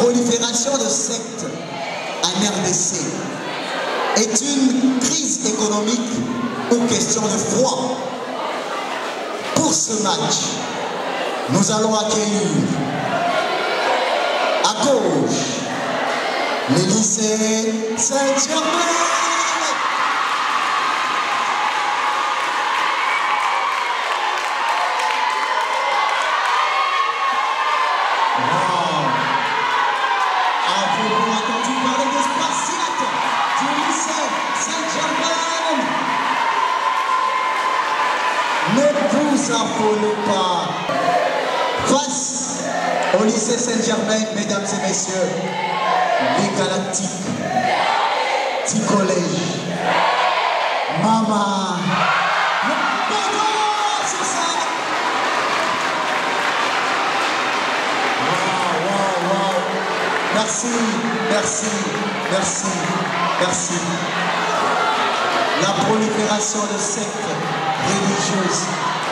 prolifération de sectes en RDC est une crise économique ou question de foi? Pour ce match, nous allons accueillir à gauche le lycée Saint-Germain. Pas. Face au lycée Saint-Germain, mesdames et messieurs, les Galactiques, petit collège, Mama, c'est ça. Wow. Merci. La prolifération de sectes religieuses,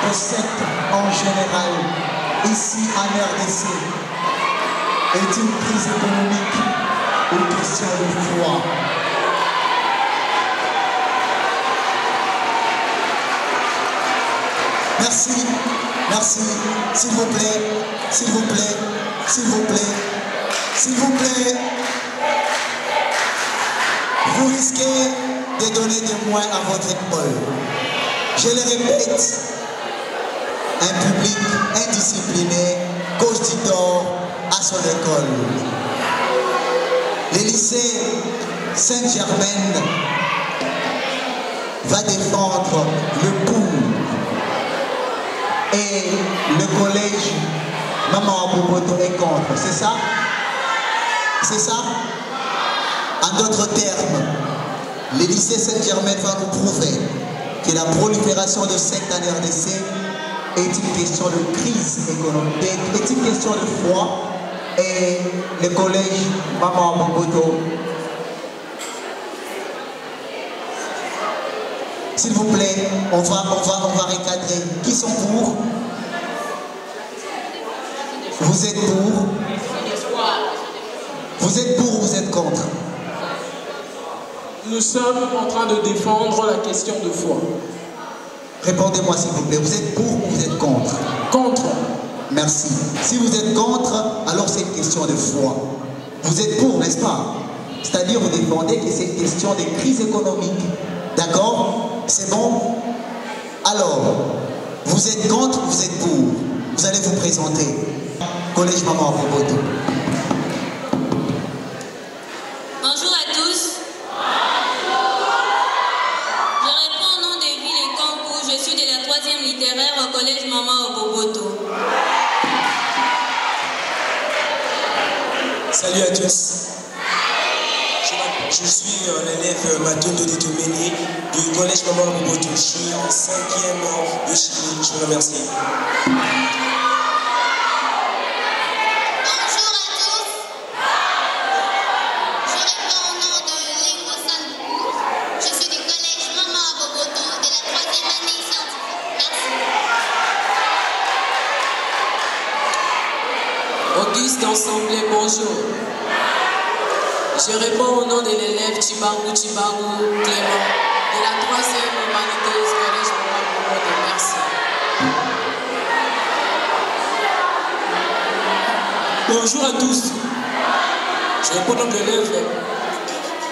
de sectes en général, ici en RDC, est une crise économique ou question de foi. Merci. S'il vous plaît. Vous risquez de donner des moins à votre école. Je le répète, un public indiscipliné cause du tort à son école. Le lycée Saint-Germain va défendre le pour et le collège Maman Boboto est contre, c'est ça? En d'autres termes, le lycée Saint-Germain va nous prouver que la prolifération de sectes en RDC est une question de crise économique, est une question de foi, et le collège Maman Boboto, s'il vous plaît, on va recadrer. Qui sont pour? Vous êtes pour? Vous êtes pour ou vous êtes contre? Nous sommes en train de défendre la question de foi. Répondez-moi s'il vous plaît, vous êtes pour ou vous êtes contre? Contre. Merci. Si vous êtes contre, alors c'est une question de foi. Vous êtes pour, n'est-ce pas? C'est-à-dire vous défendez que c'est une question de crise économique. D'accord? C'est bon? Alors, vous êtes contre ou vous êtes pour? Vous allez vous présenter. Collège Maman Boboto. Bonjour à tous. Je réponds au nom de Ville et Cancou. Je suis de la 3e littéraire au collège Maman Boboto. Salut à tous. Je suis l'élève Matondo de Tomeni du collège Maman Boboto. Je suis en 5e de Chili. Je vous remercie. Auguste d'Ensemble, bonjour. Je réponds au nom de l'élève Chibangu Clément de la 3e humanitaire collège Maman Boboto. Merci. Bonjour à tous. Je réponds au nom de l'élève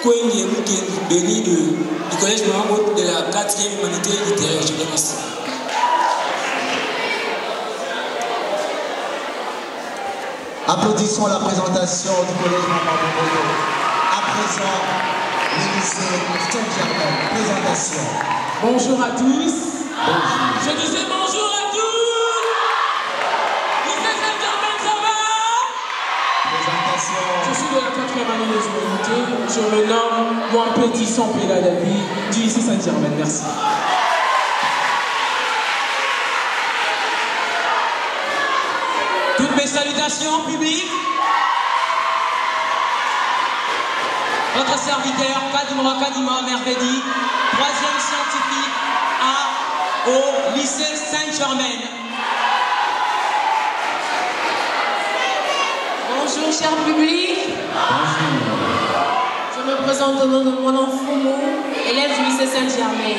Kouenye Béni du collège Maman Boboto de la 4e humanitaire littéraire. Je vous remercie. Applaudissons la présentation du collège Maman Boboto. À présent, le lycée Saint-Germain. Présentation. Bonjour à tous. Bonjour. Je disais bonjour à tous. Lycée Saint-Germain, ça va? Présentation. Je suis de la 4e année des humanités. Je me nomme Moi Petit Sampéla David du lycée Saint-Germain. Merci. Toutes mes salutations publiques. Votre serviteur, Kadima Mervedi, 3e scientifique au lycée Saint-Germain. Bonjour, cher public. Je me présente au nom de mon enfant Foumou, élève du lycée Saint-Germain.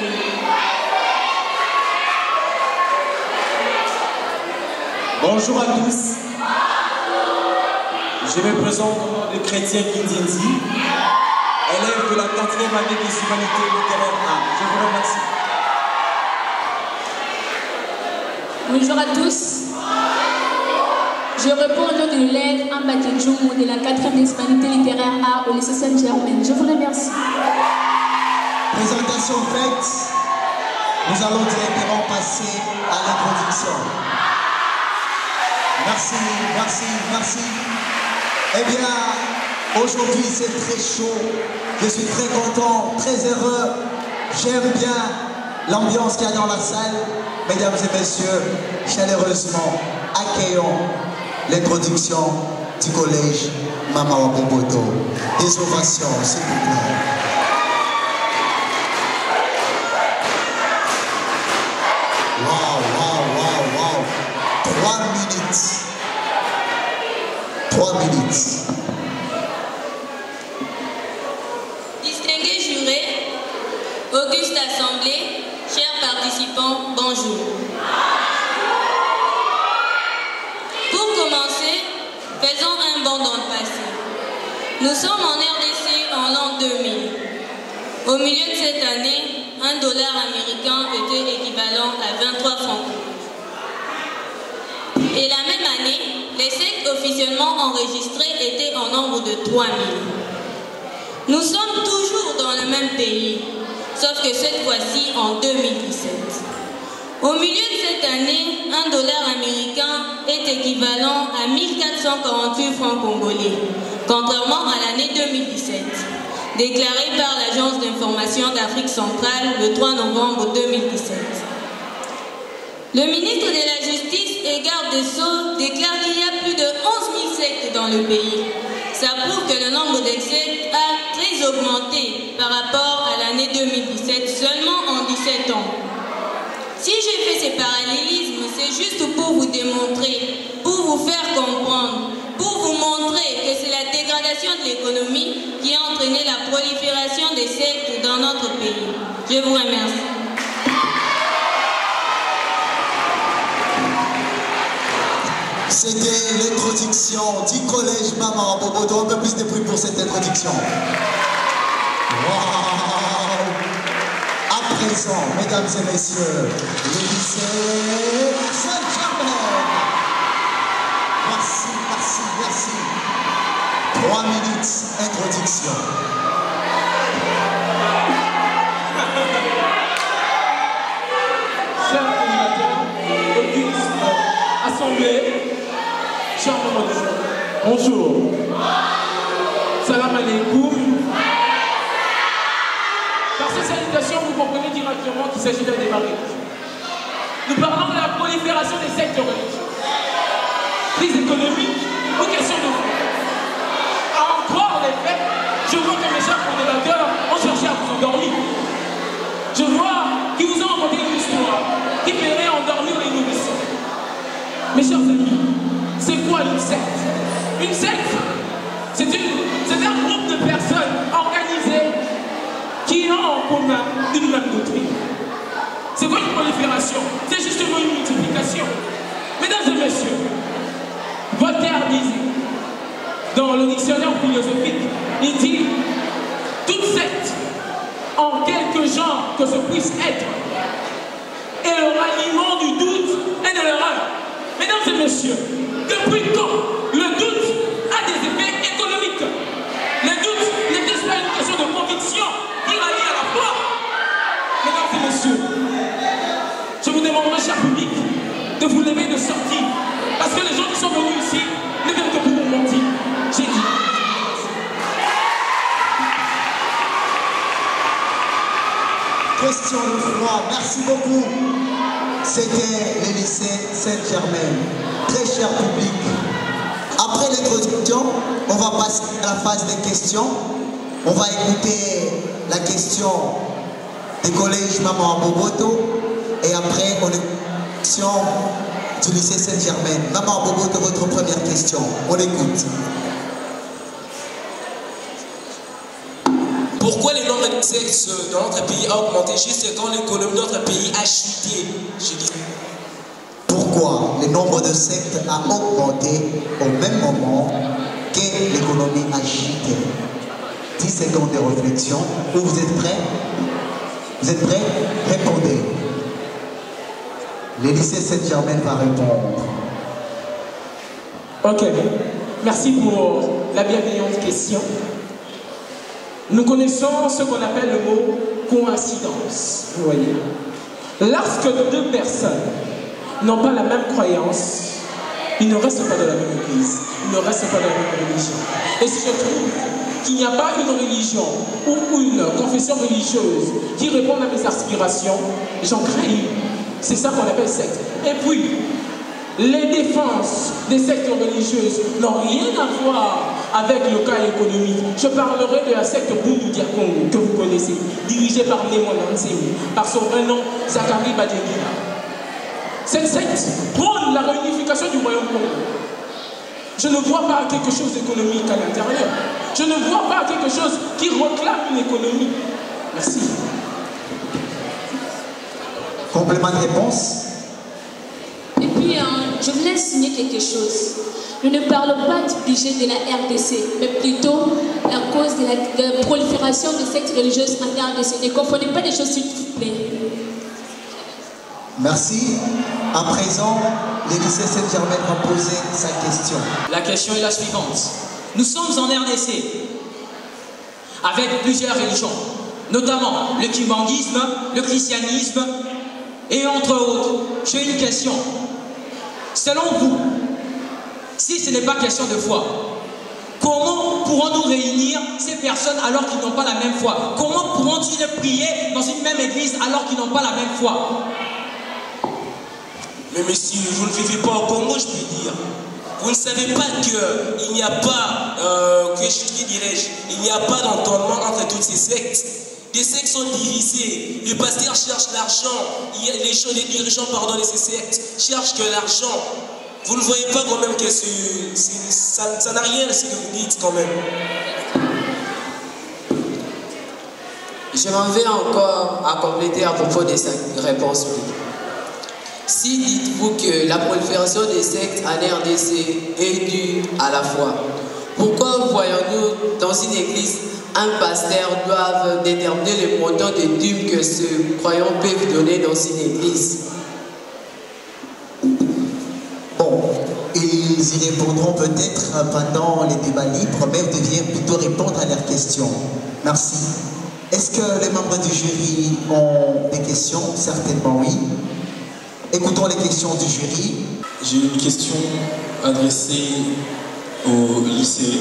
Bonjour à tous. Je me présente au nom de Chrétien Kindinzi, élève de la 4e année des humanités littéraires A. Je vous remercie. Bonjour à tous. Je réponds au nom de l'élève Ambatedjoumou de la 4e des humanités littéraires A au lycée Saint-Germain. Je vous remercie. Présentation faite, nous allons directement passer à l'introduction. Merci, merci, merci. Eh bien, aujourd'hui c'est très chaud. Je suis très content, très heureux. J'aime bien l'ambiance qu'il y a dans la salle. Mesdames et messieurs, chaleureusement, accueillons l'introduction du collège Mama Waboboto. Des ovations, s'il vous plaît. Waouh, waouh, waouh, waouh. 3 minutes. 3 minutes. Distingués jurés, auguste assemblée, chers participants, bonjour. Pour commencer, faisons un bond dans le passé. Nous sommes en RDC en l'an 2000. Au milieu de cette année, $1 américain était équivalent à 23 francs. Et la même année, les sectes officiellement enregistrés étaient en nombre de 3000. Nous sommes toujours dans le même pays, sauf que cette fois-ci en 2017. Au milieu de cette année, $1 américain est équivalent à 1448 francs congolais, contrairement à l'année 2017, déclarée par l'Agence d'information d'Afrique centrale le 3 novembre 2017. Le ministre de la Justice et garde des Sceaux déclare qu'il y a plus de 11 000 sectes dans le pays. Ça prouve que le nombre de sectes a très augmenté par rapport à l'année 2017, seulement en 17 ans. Si j'ai fait ces parallélismes, c'est juste pour vous démontrer, pour vous faire comprendre, pour vous montrer que c'est la dégradation de l'économie qui a entraîné la prolifération des sectes dans notre pays. Je vous remercie. C'était l'introduction du collège Mama Waboboto. Un peu plus de bruit pour cette introduction. Waouh! À présent, mesdames et messieurs, le lycée Saint-Germain. Merci, merci, merci. 3 minutes, introduction. Chers animateurs, auguste assemblée, chers membres du jour, bonjour. Salam alaikum. Par ces salutations, vous comprenez directement qu'il s'agit d'un débat religieux. Nous parlons de la prolifération des sectes religieuses. Crise économique ou question de fond. À en croire les faits, je vois que mes chers co-débatteurs ont cherché à vous endormir. Je vois qu'ils vous ont inventé une histoire qui ferait endormir les nourrissons. Mes chers amis, c'est quoi une secte? Une secte, c'est un groupe de personnes organisées qui ont en commun une même doctrine. C'est quoi une prolifération? C'est justement une multiplication. Mesdames et messieurs, Voltaire disait, dans le dictionnaire philosophique, il dit « Toute secte, en quelque genre que ce puisse être, est le ralliement du doute et de l'erreur. » Mesdames et messieurs, depuis quand le doute a des effets économiques? Le doute n'était-ce pas une question de conviction qui rallie à la foi? Mesdames et messieurs, je vous demanderai, cher public, de vous lever de sortir. Parce que les gens qui sont venus ici ne viennent que pour vous mentir. J'ai dit. Question de foi, merci beaucoup. C'était le lycée Saint-Germain. Très cher public. Après l'introduction, on va passer à la phase des questions. On va écouter la question du collège Mama Waboboto. Et après, on écoute la question du lycée Saint-Germain. Mama Waboboto, votre première question. On écoute. sectes dans notre pays a augmenté juste quand l'économie de notre pays a chuté. Je dis. Pourquoi le nombre de sectes a augmenté au même moment que l'économie a chuté? 10 secondes de réflexion. Vous êtes prêts? Vous êtes prêts? Répondez. Le lycée Saint-Germain va répondre. Ok. Merci pour la bienveillante question. Nous connaissons ce qu'on appelle le mot coïncidence. Vous voyez? Lorsque deux personnes n'ont pas la même croyance, ils ne restent pas dans la même église, ils ne restent pas dans la même religion. Et si je trouve qu'il n'y a pas une religion ou une confession religieuse qui réponde à mes aspirations, j'en crains. C'est ça qu'on appelle secte. Et puis, les défenses des sectes religieuses n'ont rien à voir avec le cas économique. Je parlerai de la secte Bundu Diakongo que vous connaissez, dirigée par Némon Ansemi, par son vrai nom, Zachary Badjengira. Cette secte prône la réunification du royaume Congo. Je ne vois pas quelque chose d'économique à l'intérieur. Je ne vois pas quelque chose qui réclame une économie. Merci. Complément de réponse. Et puis, je voulais signer quelque chose. Nous ne parlons pas du budget de la RDC, mais plutôt à cause de la prolifération de sectes religieuses en RDC. Ne confondez pas les choses, s'il vous plaît. Merci. À présent, le lycée Saint-Germain va poser sa question. La question est la suivante. Nous sommes en RDC, avec plusieurs religions, notamment le kimbanguisme, le christianisme, et entre autres. J'ai une question. Selon vous, si ce n'est pas question de foi, comment pourrons-nous réunir ces personnes alors qu'ils n'ont pas la même foi? Comment pourront-ils prier dans une même église alors qu'ils n'ont pas la même foi? Mais monsieur, vous ne vivez pas au Congo, je peux dire. Vous ne savez pas qu'il n'y a pas, il n'y a pas d'entendement entre toutes ces sectes. Les sectes sont divisées. Les pasteurs cherchent l'argent. Les dirigeants de ces sectes cherchent que l'argent. Vous ne voyez pas quand même que ça n'a rien à ce que vous dites quand même. Je m'en vais encore à compléter à propos de cette réponse. Si dites-vous que la prolifération des sectes en RDC est due à la foi, pourquoi voyons-nous dans une église un pasteur doit déterminer le montant de dîmes que ce croyant peut donner dans une église? Bon, ils y répondront peut-être pendant les débats libres, mais vous deviez plutôt répondre à leurs questions. Merci. Est-ce que les membres du jury ont des questions? Certainement oui. Écoutons les questions du jury. J'ai une question adressée au lycée.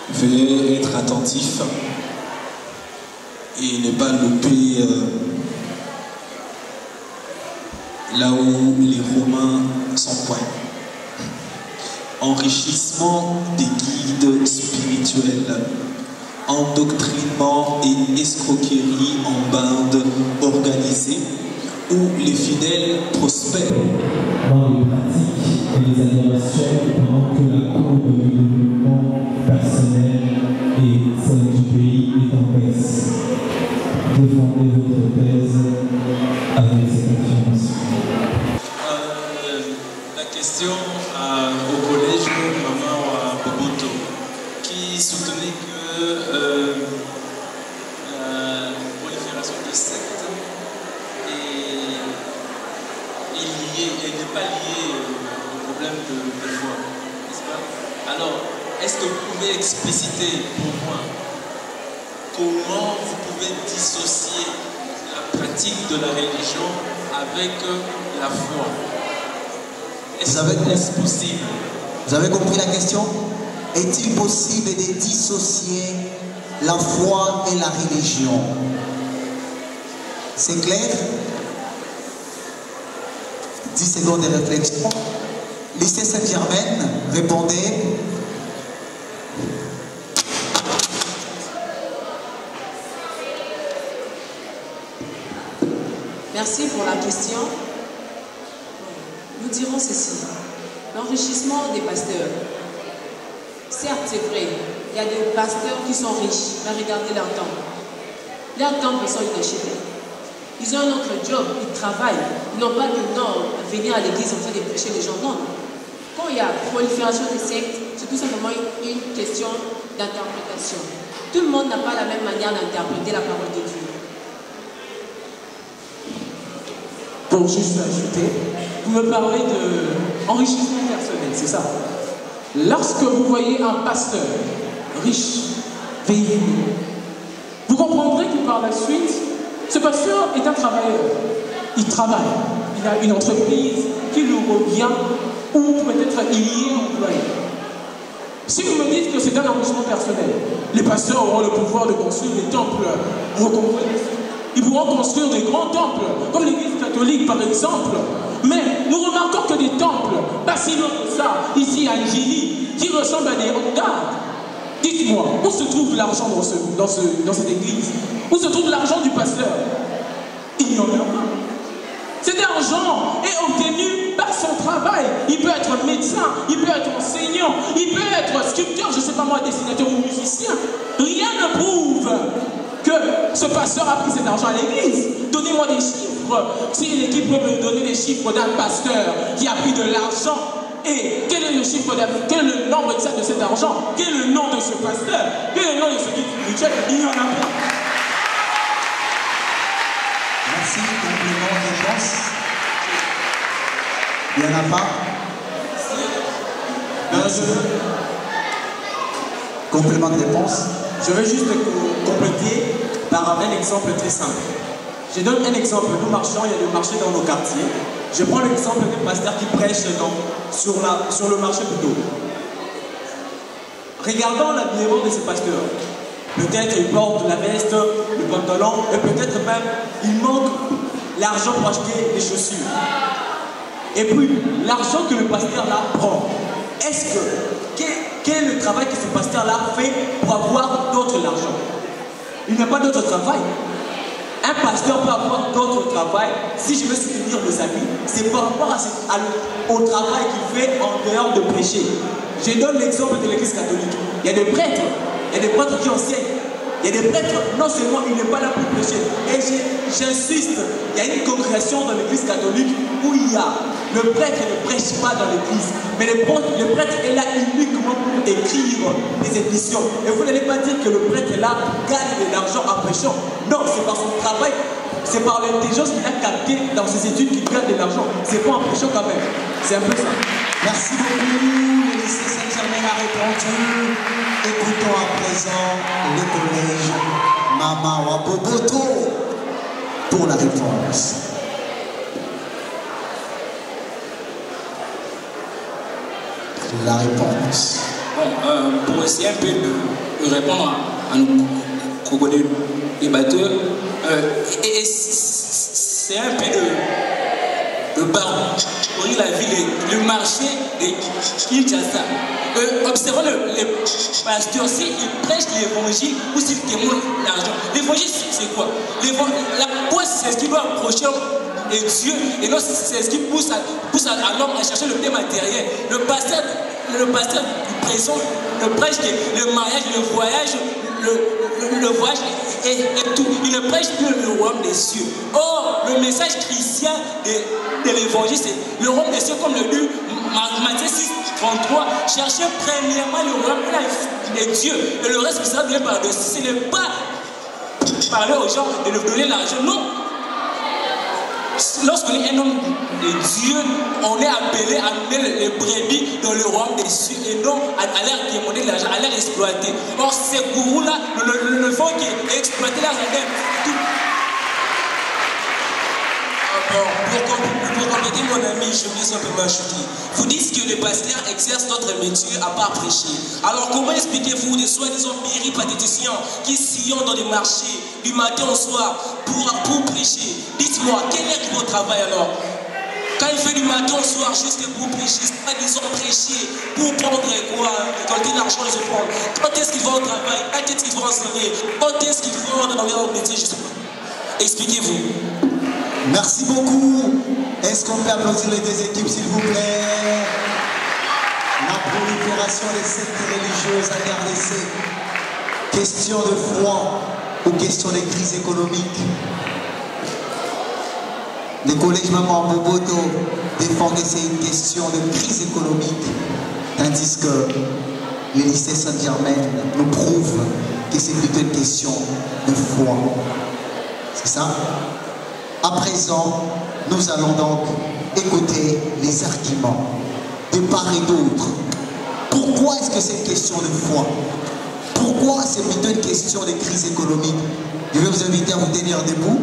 Veuillez être attentif et ne pas louper là où les Romains s'empoignent. Enrichissement des guides spirituels, endoctrinement et escroquerie en bande organisée, où les fidèles prospèrent. Dans les pratiques et les admirations, pendant que la courbe de développement personnel et celle du pays est en baisse. Défendez votre thèse avec cette affirmation. La question au collège Maman Boboto, qui soutenait que la prolifération de sectes n'est pas lié au problème de foi, n'est-ce pas? Alors, est-ce que vous pouvez expliciter pour moi comment vous pouvez dissocier la pratique de la religion avec la foi? Est-ce possible? Vous avez compris la question? Est-il possible de dissocier la foi et la religion? C'est clair? 10 secondes de réflexion. Lycée Saint-Germain, répondez. Merci pour la question. Nous dirons ceci. L'enrichissement des pasteurs. Certes, c'est vrai. Il y a des pasteurs qui sont riches. Mais regardez leur temps. Leurs temples sont inachevés. Ils ont un autre job, ils travaillent. Ils n'ont pas de nom à venir à l'église en train de prêcher les gens. Non. Quand il y a prolifération des sectes, c'est tout simplement une question d'interprétation. Tout le monde n'a pas la même manière d'interpréter la parole de Dieu. Pour juste ajouter, vous me parlez d'enrichissement personnel, c'est ça? Lorsque vous voyez un pasteur riche, payé, vous comprendrez que par la suite, ce pasteur est un travailleur. Il travaille, il a une entreprise qui lui revient ou peut-être il y est employé. Si vous me dites que c'est un enrichissement personnel, les pasteurs auront le pouvoir de construire des temples, vous comprenez? Ils pourront construire des grands temples, comme l'église catholique par exemple. Mais nous remarquons que des temples, pas si loin que ça, ici à Ngili, qui ressemblent à des hangars. Dites-moi, où se trouve l'argent dans cette église? Où se trouve l'argent du pasteur? Il n'y en a pas. Cet argent est obtenu par son travail. Il peut être médecin, il peut être enseignant, il peut être sculpteur, je ne sais pas moi, dessinateur ou musicien. Rien ne prouve que ce pasteur a pris cet argent à l'église. Donnez-moi des chiffres. Si l'équipe peut me donner des chiffres d'un pasteur qui a pris de l'argent, et quel est le chiffre quel est le nombre exact de cet argent? Quel est le nom de ce pasteur? Quel est le nom de ce guide spirituel? Il n'y en a pas. Merci, complément de réponse. Il n'y en a pas. Merci. Complément de réponse. Je veux juste compléter par un exemple très simple. Je donne un exemple. Nous marchons, il y a des marchés dans nos quartiers. Je prends l'exemple d'un pasteur qui prêche sur le marché plutôt. Regardons l'habillement de ce pasteur. Peut-être il porte la veste, le pantalon, et peut-être même il manque l'argent pour acheter des chaussures. Et puis, l'argent que le pasteur là prend, quel est le travail que ce pasteur là fait pour avoir d'autre l'argent? Il n'y a pas d'autre travail. Un pasteur peut avoir d'autres travail. Si je veux soutenir mes amis, c'est par rapport au travail qu'il fait en dehors de prêcher. Je donne l'exemple de l'église catholique. Il y a des prêtres qui enseignent. Il y a des prêtres, non seulement il n'est pas là pour prêcher. Et j'insiste, il y a une congrégation dans l'église catholique où le prêtre ne prêche pas dans l'église. Mais le prêtre est là uniquement pour écrire des éditions. Et vous n'allez pas dire que le prêtre est là gagne de l'argent en prêchant. Non, c'est par son travail, c'est par l'intelligence qu'il a capté dans ses études qu'il gagne de l'argent. C'est pas en prêchant quand même. C'est un peu ça. Merci beaucoup. Le lycée Saint-Germain a répondu. Écoutons à présent le collège Mama Waboboto pour la réponse. La réponse. Bon, pour essayer un peu de répondre à nos débatteurs, et c'est un peu de barbarie la ville, le marché de Kinshasa. Observons les pasteurs, s'ils prêchent l'évangile ou s'ils témoignent l'argent. L'évangile, c'est quoi? La foi, c'est ce qui doit approcher de Dieu, et non c'est ce qui pousse à l'homme à chercher le bien matériel. Le pasteur du présent, le prêche le mariage, le voyage, le voyage et tout. Il ne prêche plus le royaume des cieux. Or, le message chrétien de l'évangile, c'est le royaume des cieux, comme le dit Matthieu 6, 33. Cherchez premièrement le royaume de Dieu, et le reste sera donné par-dessus. Ce n'est pas parler aux gens de leur donner l'argent, non. Lorsqu'on est un homme de Dieu, on est appelé à mener les brebis dans le royaume des cieux et non à l'air demander de l'argent, à l'air exploiter. Or, ces gourous-là ne font qu'exploiter l'argent. Pour compléter mon ami, je voulais simplement ajouter. Vous dites que les pasteurs exercent d'autres métiers à part prêcher. Alors comment expliquez-vous des soi-disant péripatéticiens qui sillonnent dans des marchés du matin au soir pour prêcher? Dites-moi, quel est votre travail alors? Quand il fait du matin au soir juste pour prêcher, c'est pas disons prêcher pour prendre quoi? Récolter l'argent de se prendre. Quand est-ce qu'ils vont au travail? Quand est-ce qu'ils vont enseigner? Quand est-ce qu'ils vont dans leur métier? Je sais pas. Expliquez-vous. Merci beaucoup. Est-ce qu'on peut applaudir les deux équipes, s'il vous plaît? La prolifération des sectes religieuses à RDC. Question de foi. aux questions des crises économiques. Le collège Maman Boboto défendait une question de crise économique, tandis que le lycée Saint-Germain nous prouve que c'est plutôt une question de foi. C'est ça? À présent, nous allons donc écouter les arguments de part et d'autre. Pourquoi est-ce que c'est une question de foi? Pourquoi c'est plutôt une question de crise économique? Je vais vous inviter à vous tenir debout,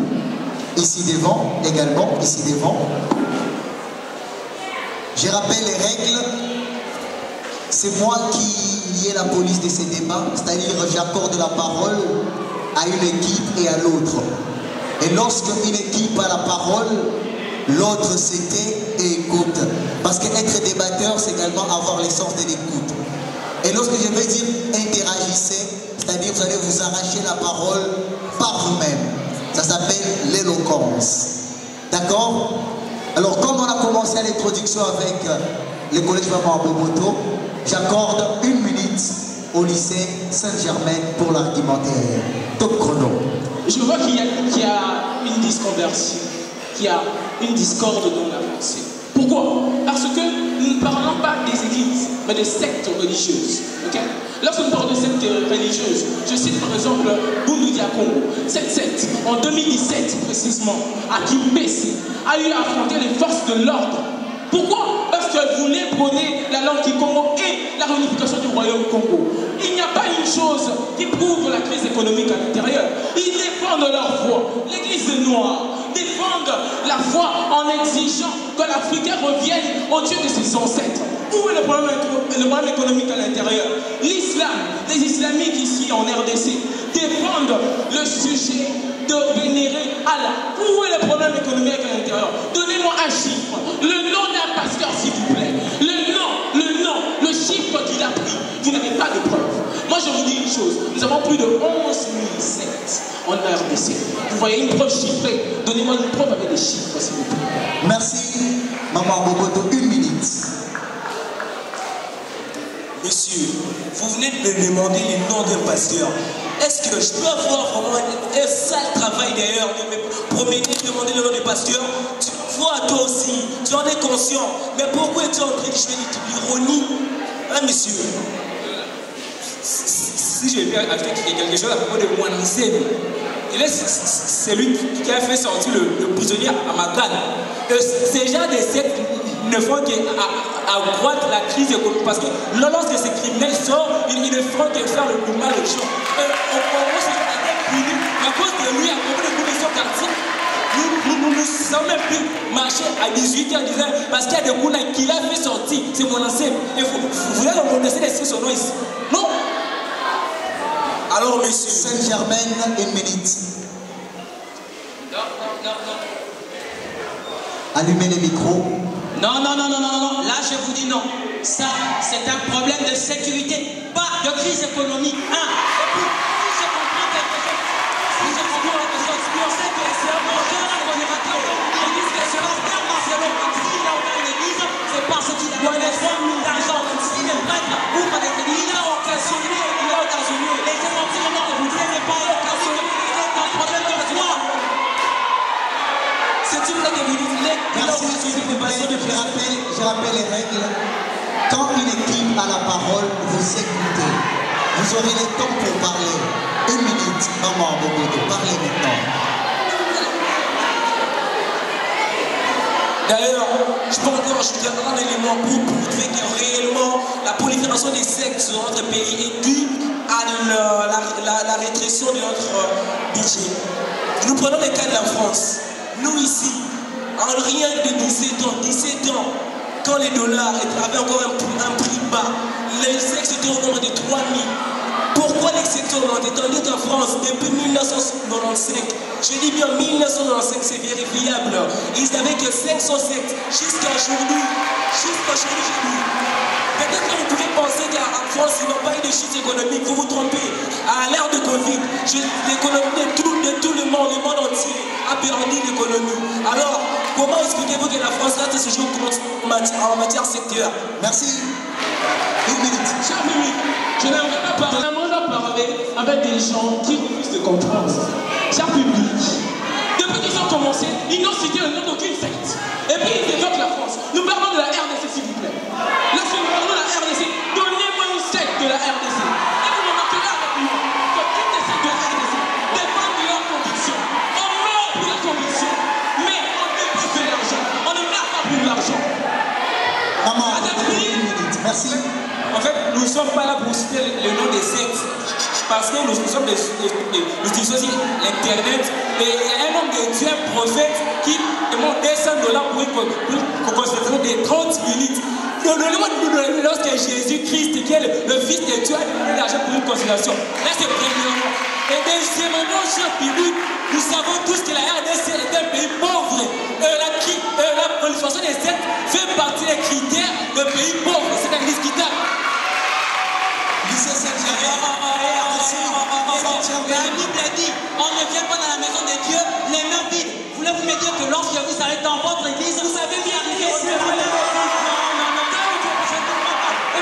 ici devant, également, ici devant. Je rappelle les règles. C'est moi qui ai la police de ces débats, c'est-à-dire j'accorde la parole à une équipe et à l'autre. Et lorsque une équipe a la parole, l'autre se tait et écoute. Parce qu'être débatteur, c'est également avoir l'essence de l'écoute. Et lorsque je vais dire interagissez, c'est-à-dire vous allez vous arracher la parole par vous-même. Ça s'appelle l'éloquence. D'accord? Alors comme on a commencé à l'introduction avec le collège Maman Boboto, j'accorde 1 minute au lycée Saint-Germain pour l'argumentaire. Top chrono. Je vois qu'il y a une disconversion, qu'il y a une discorde dans la pensée. Pourquoi? Parce que nous ne parlons pas des églises, mais des sectes religieuses. Okay? Lorsque nous parlons de sectes religieuses, je cite par exemple Bundu Dia Congo. Cette secte, en 2017 précisément, à Kimpesi, a eu à affronter les forces de l'ordre. Pourquoi? Parce qu'elle voulait prôner la langue Kikongo et la réunification du royaume Congo. Il n'y a pas une chose qui prouve la crise économique à l'intérieur. Ils défendent leur foi. L'église des Noirs défendent la foi en exigeant que l'Africain revienne au Dieu de ses ancêtres. Où est le problème économique à l'intérieur? L'islam, les islamiques ici en RDC défendent le sujet de vénérer Allah. Où est le problème économique à l'intérieur? Donnez-moi un chiffre. Le nom d'un pasteur, s'il vous plaît. Le chiffre qu'il a pris. Vous n'avez pas de preuve. Moi, je vous dis une chose. Nous avons plus de 11 000 sectes en RDC. Vous voyez une preuve chiffrée. Donnez-moi une preuve avec des chiffres, s'il vous plaît. Merci, Maman Boboto. 1 minute. Monsieur, vous venez de me demander le nom d'un pasteur. Est-ce que je peux avoir vraiment un sale travail d'ailleurs de me promener de demander le nom du pasteur? Tu vois, toi aussi, tu en es conscient. Mais pourquoi es-tu en train de jouer l'ironie? Hein, monsieur? Si je vais ajouter quelque chose à propos de Mouanisem, c'est lui qui a fait sortir le prisonnier à Magane. Ces gens des sectes ne font qu'accroître la crise économique. Parce que lorsque ces criminels sortent, ils ne font que faire le plus mal aux gens. Au Congo, c'est été puni à cause de lui, à cause de commissions quartier. Nous ne sommes même plus marcher à 18h en disant parce qu'il y a des Gouna qui l'a fait sortir, c'est mon ancien. Et vous voulez reconnaître les son nom ici? Non. Alors, monsieur Saint-Germain, 1 minute. Non. Allumez les micros. Non. Là, je vous dis non. Ça, c'est un problème de sécurité, pas de crise économique. Et puis, si je comprends quelque chose, on sait que c'est un modérateur. Il dit que c'est Pasteur Marcelo. S'il a ouvert une église, c'est parce qu'il a besoin d'argent. S'il est prêtre, ouvre des églises. Il a occasionné. Laissez-moi dire non, vous n'avez pas occasionné. C'est un problème de foi. C'est une blague que vous dites. Merci, je rappelle les règles. Quand une équipe a la parole, vous écoutez. Vous aurez le temps pour parler. 1 minute, Maman Boboto, parlez maintenant. D'ailleurs, je peux encore ajouter un élément pour prouver que réellement la prolifération des sectes dans notre pays est due à la rétrécition de notre budget. Nous prenons le cas de la France. Nous ici, en rien de 17 ans, quand les dollars avaient encore un prix bas, les sectes étaient au nombre de 3 000. Pourquoi les sectes ont augmenté? Tandis qu'en France, depuis 1995, je dis bien 1995, c'est vérifiable, ils n'avaient que 500 sectes jusqu'à aujourd'hui. Peut-être que vous pouvez penser qu'en France, ils n'ont pas eu de chute économique, vous vous trompez. À l'ère de Covid, l'économie de tout le monde entier a perdu l'économie. Alors, comment expliquez-vous que la France reste ce jour matière secteur. Merci. Une minute. Cher public, je n'aimerais pas parler avec des gens qui refusent de comprendre. Cher public, depuis qu'ils ont commencé, ils n'ont cité le nom d'aucune secte. Et puis ils évoquent la France. Nous parlons de la RDC, s'il vous plaît. Lorsque nous parlons de la RDC, donnez-moi une secte de la RDC. Et vous me marquerez avec moi que toutes les sectes de la RDC dépendent de leurs convictions. On meurt pour la conviction, mais on dépose de l'argent. On ne meurt pas pour l'argent. Maman, une minute. Merci. En fait, nous ne sommes pas là pour citer le nom des sectes. Parce que nous sommes nous utilisons aussi l'internet. Et il y a un homme de Dieu, un prophète, qui demande $200 pour une consultation de 30 minutes. Donnez-moi lorsque Jésus-Christ, qui est le Fils de Dieu, a donné l'argent pour une consultation. Là, c'est premièrement. Et deuxièmement, cher public, nous savons tous que la RDC est un pays pauvre. La prolifération des sectes fait partie des critères de pays pauvre. C'est indiscutable. La Bible a dit, on ne vient pas dans la maison de Dieu les mains vides. Voulez-vous me dire que lorsque vous allez dans votre église, vous savez bien arriver au Dieu? Et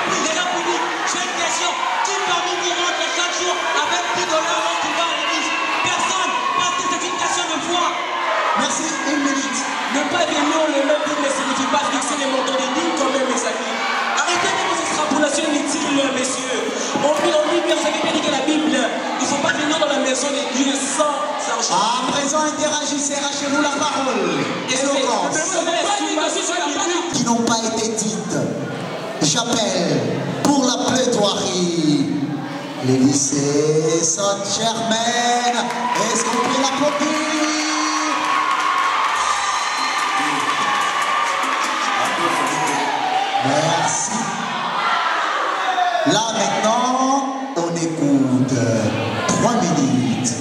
puis les gens publics, j'ai une question. Qui parmi vous rentre chaque jour avec $10 lorsqu'il va à l'église? Personne, parce que c'est une question de foi. Merci, une minute. Ne pas venir les mêmes dîmes ne signifie pas fixer les montants des dîmes quand même, mes amis. Arrêtez de vos extrapolations inutiles, messieurs. On dit bien, vous avez bien dit que la Bible, il ne faut pas venir dans la maison de Dieu sans argent. À présent, interagissez, arrachez-vous la parole. Éloquence. Qui n'ont pas été dites. J'appelle pour la plaidoirie les lycées Sainte-Germaine. Est-ce qu'on peut l'applaudir? Merci. Là maintenant, on écoute 3 minutes.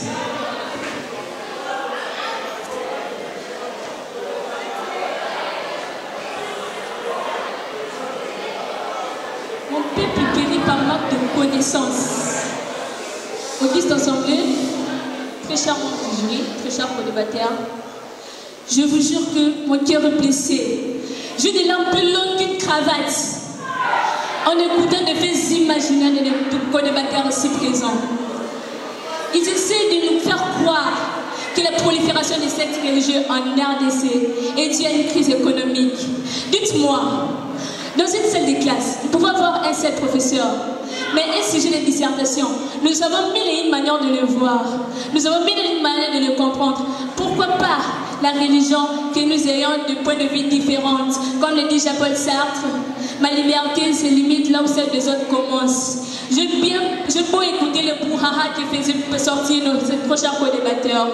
Mon peuple périt par manque de connaissances. Auguste Assemblée, très cher membre du jury, très cher co-débatteur, je vous jure que mon cœur est blessé. J'ai des larmes plus longues qu'une cravate en écoutant des faits imaginaires de co-débatteurs aussi présents. Ils essaient de nous faire croire que la prolifération des sectes religieux en RDC est due à une crise économique. Dites-moi, dans une salle de classe, nous pouvons avoir un seul professeur, mais un sujet de dissertation, nous avons mille et une manières de le voir, nous avons mille et une manières de le comprendre. Pourquoi pas la religion que nous ayons de points de vue différents, comme le dit Jean-Paul Sartre, ma liberté se limite là où celle des autres commence. Je peux écouter le brouhaha qui faisait sortir notre prochain co-débatteur.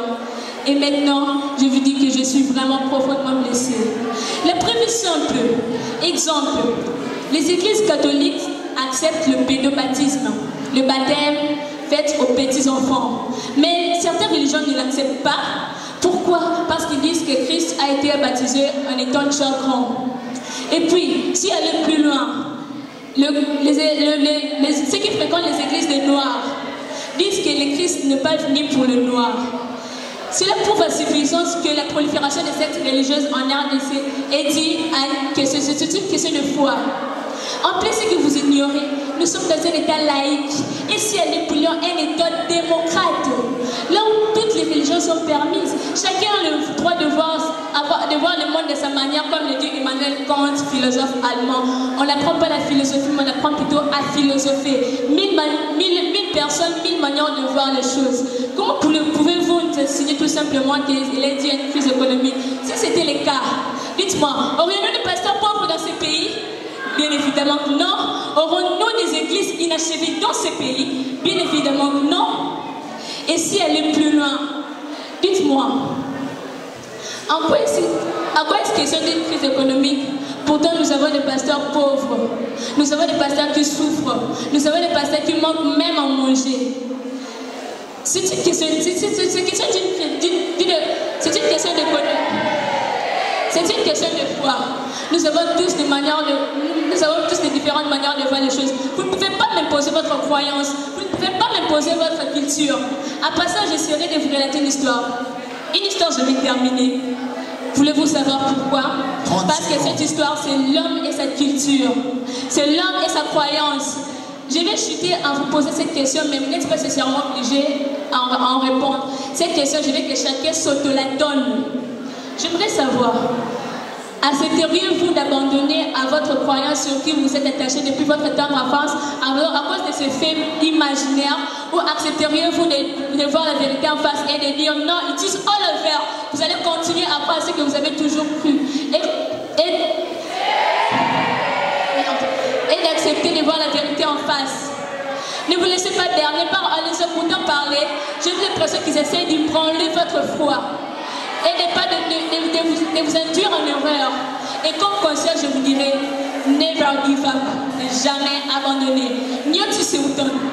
Et maintenant, je vous dis que je suis vraiment profondément blessée. La preuve est simple. Exemple, les églises catholiques acceptent le pédobaptisme, le baptême fait aux petits-enfants. Mais certaines religions ne l'acceptent pas. Pourquoi? Parce qu'ils disent que Christ a été baptisé en étant déjà grand. Et puis, si aller plus loin, ceux qui fréquentent les églises des Noirs disent que le Christ n'est pas venu pour le noir. Cela prouve à suffisance que la prolifération des sectes religieuses en RDC est due à que c'est une question de foi. En plus, ce que vous ignorez, nous sommes dans un État laïque. Et si nous pouvions un État démocrate, là où toutes les religions sont permises, chacun a le droit de voir le monde de sa manière, comme le dit Emmanuel Kant, philosophe allemand. On n'apprend pas la philosophie, mais on apprend plutôt à philosopher. Mille personnes, mille manières de voir les choses. Comment pouvez-vous signer tout simplement qu'il est dit à une crise économique? Si c'était le cas, dites-moi, aurions-nous des pasteurs pauvres dans ces pays? Bien évidemment que non. Aurons-nous des églises inachevées dans ces pays? Bien évidemment que non. Et si elle est plus loin, dites-moi, en quoi est-ce question d'une crise économique? Pourtant, nous avons des pasteurs pauvres. Nous avons des pasteurs qui souffrent. Nous avons des pasteurs qui manquent même à manger. C'est une question de foi. Nous avons tous des différentes manières de voir les choses. Vous ne pouvez pas m'imposer votre croyance. Vous ne pouvez pas m'imposer votre culture. Après ça, j'essaierai de vous relater une histoire. Une histoire, je vais terminer. Voulez-vous savoir pourquoi? Parce que cette histoire, c'est l'homme et sa culture. C'est l'homme et sa croyance. Je vais chuter en vous posant cette question, mais vous n'êtes pas nécessairement obligé à en répondre. Cette question, je veux que chacun s'auto-la donne. J'aimerais savoir, accepteriez-vous d'abandonner à votre croyance sur qui vous êtes attaché depuis votre tendre enfance à cause de ce fait imaginaire, ou accepteriez-vous de voir la vérité en face et de dire non, it is all over, vous allez continuer à croire ce que vous avez toujours cru et d'accepter de voir la vérité en face. Ne vous laissez pas berner par en les écoutant parler. J'ai l'impression qu'ils essaient d'ébranler votre foi et de vous induire en erreur. Et comme conseil, je vous dirais, never give up, ne jamais abandonner.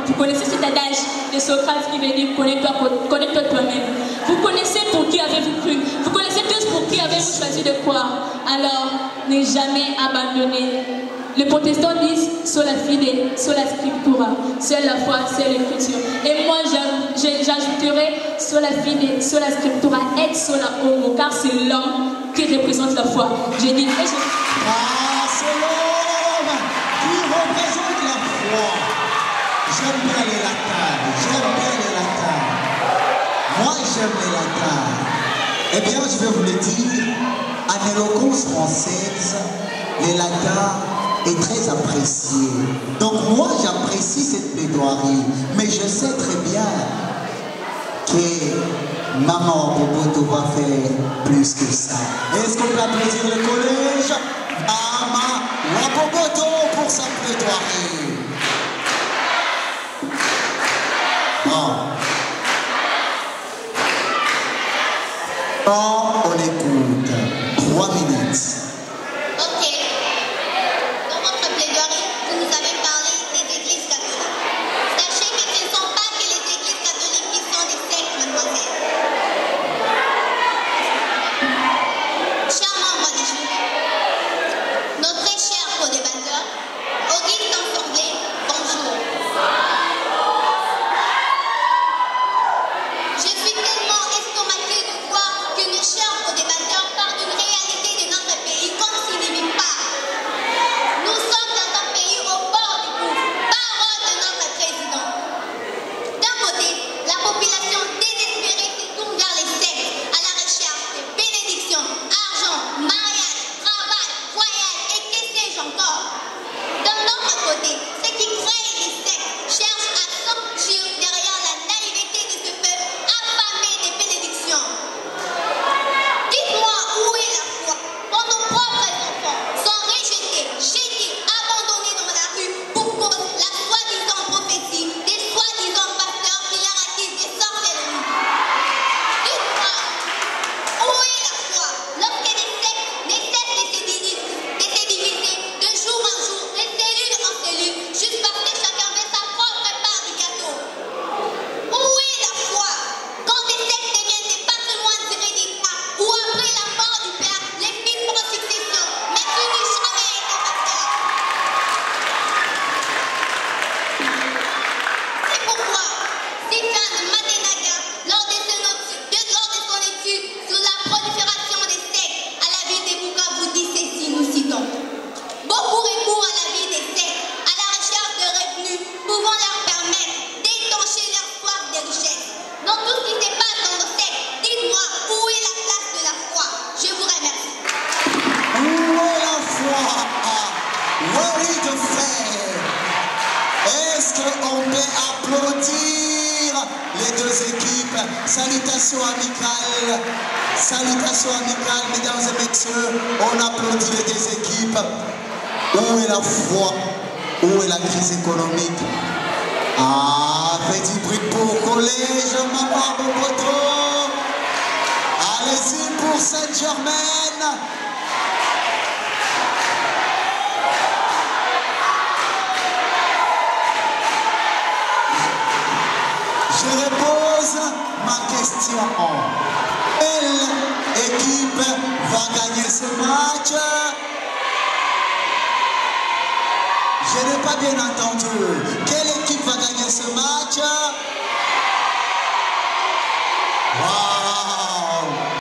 Vous connaissez cet adage de Socrate qui veut dire connais-toi toi-même. Vous connaissez pour qui avez-vous cru. Vous connaissez tous pour qui avez-vous choisi de croire. Alors, ne jamais abandonner. Les protestants disent sola fide, sola scriptura, seule la foi, seule l'écriture. Et moi j'ajouterai sola fide, sola scriptura et sola homo, car c'est l'homme qui représente la foi. J'ai dit ah, c'est l'homme qui représente la foi. J'aime bien les latins, Moi j'aime les latins. Eh bien je vais vous le dire, en éloquence française, les latins est très apprécié. Donc moi j'apprécie cette plaidoirie, mais je sais très bien que Maman Boboto va faire plus que ça. Est-ce qu'on peut applaudir le collège Maman Waboboto pour sa plaidoirie? Bon. Bon, on écoute. 3 minutes. Salutations amicales, mesdames et messieurs, on applaudit les deux équipes. Où est la foi? Où est la crise économique? Ah, petit bruit pour collège, Maman Boboto. Allez-y pour Saint-Germain. Je repose ma question. Quelle équipe va gagner ce match? Je n'ai pas bien entendu. Quelle